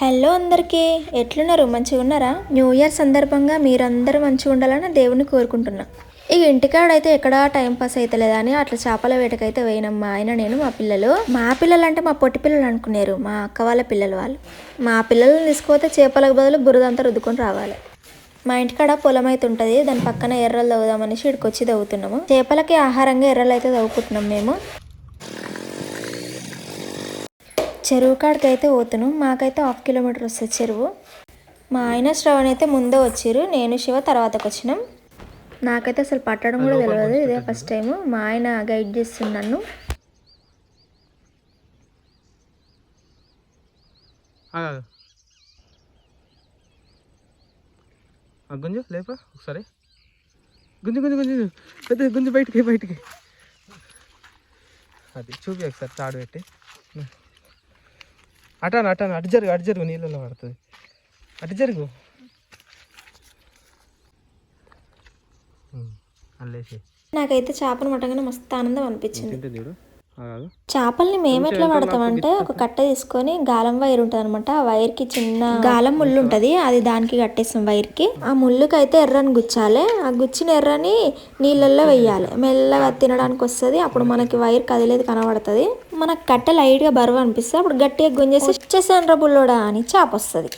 Hello అందరికీ, ఎట్లున్నారు? మంచిగా ఉన్నారా? న్యూ ఇయర్ సందర్భంగా మీరందరూ మంచిగా ఉండాలని దేవుని కోరుకుంటున్నా. ఇక ఇంటికాడైతే ఎక్కడా టైం పాస్ అవుతలేదని అట్లా చేపల వేటకైతే పోయినాం. మా ఆయన, నేను, మా పిల్లలు అంటే మా పొట్టి పిల్లలు అనుకున్నారు, మా అక్క వాళ్ళ పిల్లలు. వాళ్ళు మా పిల్లల్ని తీసుకుపోతే చేపలకు బదులు బురదంతా రుద్దుకొని రావాలి. మా ఇంటికాడ పొలం అయితే ఉంటుంది, దాని పక్కన ఎర్రలు తవ్వుదామనేసి ఇక్కడికి వచ్చి తవ్వుతున్నాము. చేపలకి ఆహారంగా ఎర్రలు అయితే తవ్వుకుంటున్నాం మేము. చెరువు కాడికి అయితే పోతున్నాం. మాకైతే 1/2 కిలోమీటర్ వస్తుంది చెరువు. మా ఆయన శ్రవణ్ అయితే ముందే వచ్చారు, నేను శివ తర్వాతకు వచ్చినాం. నాకైతే అసలు పట్టడం కూడా తెలియదు, ఇదే ఫస్ట్ టైం. మా ఆయన గైడ్ చేస్తున్నాను. గుంజు లేపా ఒకసారి, గుంజు గుంజు గుంజు పెద్ద గుంజు, బయటికి అది చూపి ఒకసారి తాడు పెట్టి. అటాను అటు జరుగు నీళ్ళలో పడుతుంది, అటు జరుగు అల్లేసి. నాకైతే చేపను మట్టగానే మస్తు ఆనందం అనిపించింది. చేపల్ని మేము ఎట్లా పడతామంటే, ఒక కట్ట తీసుకొని గాలం వైర్ ఉంటుంది అనమాట, ఆ వైర్కి చిన్న గాలం ముళ్ళు ఉంటుంది, అది దానికి కట్టేస్తాం వైర్కి. ఆ ముళ్ళుకి అయితే ఎర్రని గుచ్చాలి, ఆ గుచ్చిన ఎర్రని నీళ్ళల్లో వెయ్యాలి, మెల్లగా తినడానికి వస్తుంది. అప్పుడు మనకి వైర్ కదిలేదు కనబడుతుంది. మనకు కట్ట లైట్గా బరువు అనిపిస్తుంది, అప్పుడు గట్టిగా గుంజేసి వచ్చేసాను రా బుల్లోడా అని చేప వస్తుంది.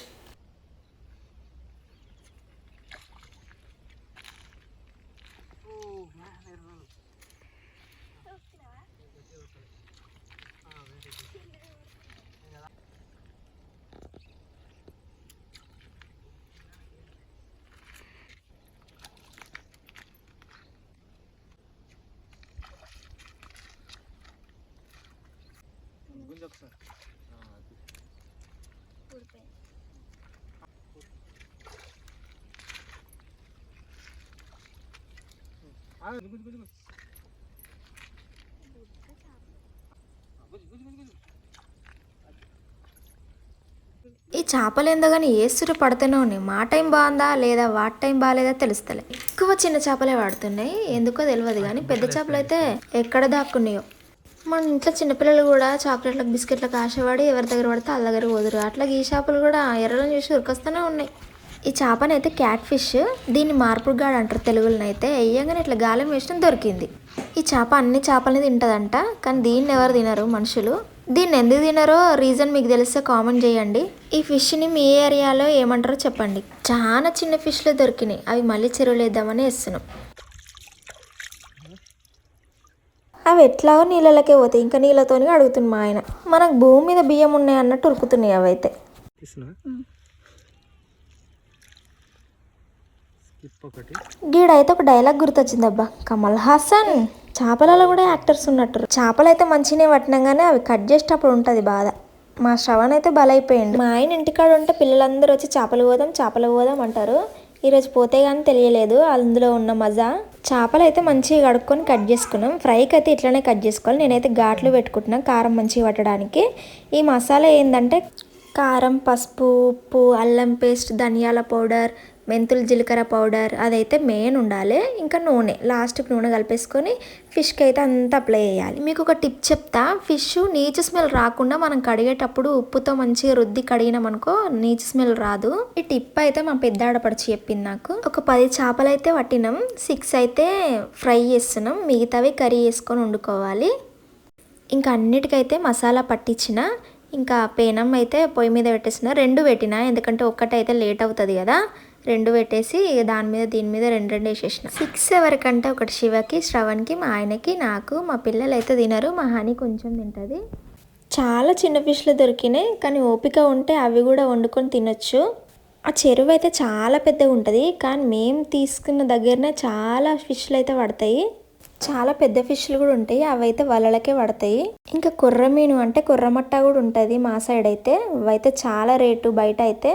ఈ చేపలు ఏందో కానీ ఏసురు పడుతూనే ఉన్నాయి. మా టైం బాగుందా లేదా వాటి టైం బాగాలేదా తెలుస్తలే. ఎక్కువ చిన్న చేపలే వాడుతున్నాయి, ఎందుకో తెలియదు కానీ పెద్ద చేపలు అయితే ఎక్కడ దాక్కున్నాయో. మన ఇంట్లో చిన్నపిల్లలు కూడా చాక్లెట్లకు బిస్కెట్లకు ఆశపడి ఎవరి దగ్గర పడితే వాళ్ళ దగ్గర పోదురు. అట్లా ఈ చేపలు కూడా ఎర్రలను చూసి ఉరికొస్తూనే ఉన్నాయి. ఈ చేపని అయితే క్యాట్ ఫిష్, దీన్ని మార్పుగాడు అంటారు తెలుగులో. అయితే వేయంగానే ఇట్లా గాలం వేసిన దొరికింది. ఈ చేప అన్ని చేపలని తింటదంట, కానీ దీన్ని ఎవరు తినరు మనుషులు. దీన్ని ఎందుకు తినరో రీజన్ మీకు తెలిస్తే కామెంట్ చేయండి. ఈ ఫిష్ని మీ ఏరియాలో ఏమంటారో చెప్పండి. చాలా చిన్న ఫిష్లు దొరికినాయి, అవి మళ్ళీ చెరువులు వేద్దామని వేస్తున్నాం. అవి ఎట్లాగో నీళ్ళకే పోతాయి, ఇంకా నీళ్ళతోని అడుగుతుంది మా ఆయన. మనకు భూమి మీద బియ్యం ఉన్నాయి అన్నట్టు ఉరుకుతున్నాయి అవి అయితే. గీడైతే ఒక డైలాగ్ గుర్తొచ్చిందబ్బా, కమల్ హాసన్. చేపలలో కూడా యాక్టర్స్ ఉన్నట్టు. చేపలు అయితే మంచిగానే పట్టినాం కానీ అవి కట్ చేసేటప్పుడు ఉంటుంది బాధ. మా శ్రవణ్ అయితే బలైపోయింది. మా ఆయన ఇంటికాడ ఉంటే పిల్లలందరూ వచ్చి చేపలు పోదాం అంటారు. ఈరోజు పోతే కానీ తెలియలేదు అందులో ఉన్న మజా. చేపలు అయితే మంచిగా కడుక్కొని కట్ చేసుకున్నాం. ఫ్రైకి అయితే ఇట్లనే కట్ చేసుకోవాలి. నేనైతే ఘాట్లు పెట్టుకుంటున్నాను కారం మంచిగా పట్టడానికి. ఈ మసాలా ఏంటంటే కారం, పసుపు, ఉప్పు, అల్లం పేస్ట్, ధనియాల పౌడర్, మెంతులు, జీలకర్ర పౌడర్, అదైతే మెయిన్ ఉండాలి. ఇంకా నూనె, లాస్ట్కి నూనె కలిపేసుకొని ఫిష్కి అయితే అంతా అప్లై చేయాలి. మీకు ఒక టిప్ చెప్తా, ఫిష్ నీచు స్మెల్ రాకుండా మనం కడిగేటప్పుడు ఉప్పుతో మంచిగా రుద్ది కడిగినామనుకో నీచు స్మెల్ రాదు. ఈ టిప్ అయితే మా పెద్ద ఆడపడిచి చెప్పింది నాకు. ఒక 10 చేపలు అయితే పట్టినాం, 6 అయితే ఫ్రై చేస్తున్నాం, మిగతావి కర్రీ చేసుకొని వండుకోవాలి. ఇంకా అన్నిటికైతే మసాలా పట్టించిన. ఇంకా పేనం అయితే పొయ్యి మీద పెట్టేసిన, 2 పెట్టిన, ఎందుకంటే ఒక్కటైతే లేట్ అవుతుంది కదా. 2 పెట్టేసి దాని మీద దీని మీద 2 వేసేసిన. 6 ఎవరికంటే ఒకటి శివకి, శ్రవణ్కి, మా ఆయనకి, నాకు. మా పిల్లలు అయితే తినరు, మా హనీ కొంచెం తింటుంది. చాలా చిన్న ఫిష్లు దొరికినాయి, కానీ ఓపిక ఉంటే అవి కూడా వండుకొని తినొచ్చు. ఆ చెరువు అయితే చాలా పెద్దగా ఉంటుంది, కానీ మేము తీసుకున్న దగ్గరనే చాలా ఫిష్లు అయితే పడతాయి. చాలా పెద్ద ఫిష్లు కూడా ఉంటాయి, అవి అయితే వలలకే పడతాయి. ఇంకా కొర్ర మీను అంటే కొర్రమట్ట కూడా ఉంటుంది మా సైడ్ అయితే. అవైతే చాలా రేటు, బయట అయితే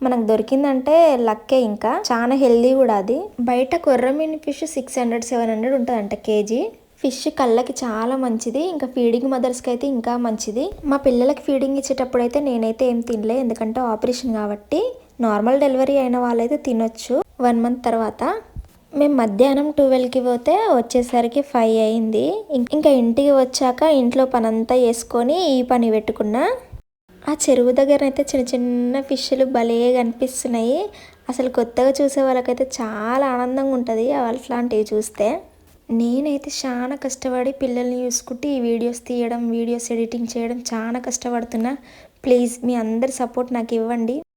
మనకు దొరికిందంటే లక్కే. ఇంకా చాలా హెల్దీ కూడా అది. బయట కొర్రమీన్ ఫిష్ 600-700 ఉంటుంది అంట కేజీ. ఫిష్ కళ్ళకి చాలా మంచిది, ఇంకా ఫీడింగ్ మదర్స్కి అయితే ఇంకా మంచిది. మా పిల్లలకి ఫీడింగ్ ఇచ్చేటప్పుడు అయితే నేనైతే ఏం తినలే, ఎందుకంటే ఆపరేషన్ కాబట్టి. నార్మల్ డెలివరీ అయిన వాళ్ళైతే తినొచ్చు 1 మంత్ తర్వాత. మేము మధ్యాహ్నం 12కి పోతే వచ్చేసరికి 5 అయింది. ఇంకా ఇంటికి వచ్చాక ఇంట్లో పని అంతా చేసుకొని ఈ పని పెట్టుకున్నా. ఆ చెరువు దగ్గర అయితే చిన్న చిన్న ఫిష్లు భలే కనిపిస్తున్నాయి. అసలు కొత్తగా చూసే వాళ్ళకైతే చాలా ఆనందంగా ఉంటుంది అట్లాంటివి చూస్తే. నేనైతే చాలా కష్టపడి పిల్లల్ని చూసుకుంటూ ఈ వీడియోస్ తీయడం, వీడియోస్ ఎడిటింగ్ చేయడం చాలా కష్టపడుతున్నా. ప్లీజ్ మీ అందరి సపోర్ట్ నాకు ఇవ్వండి.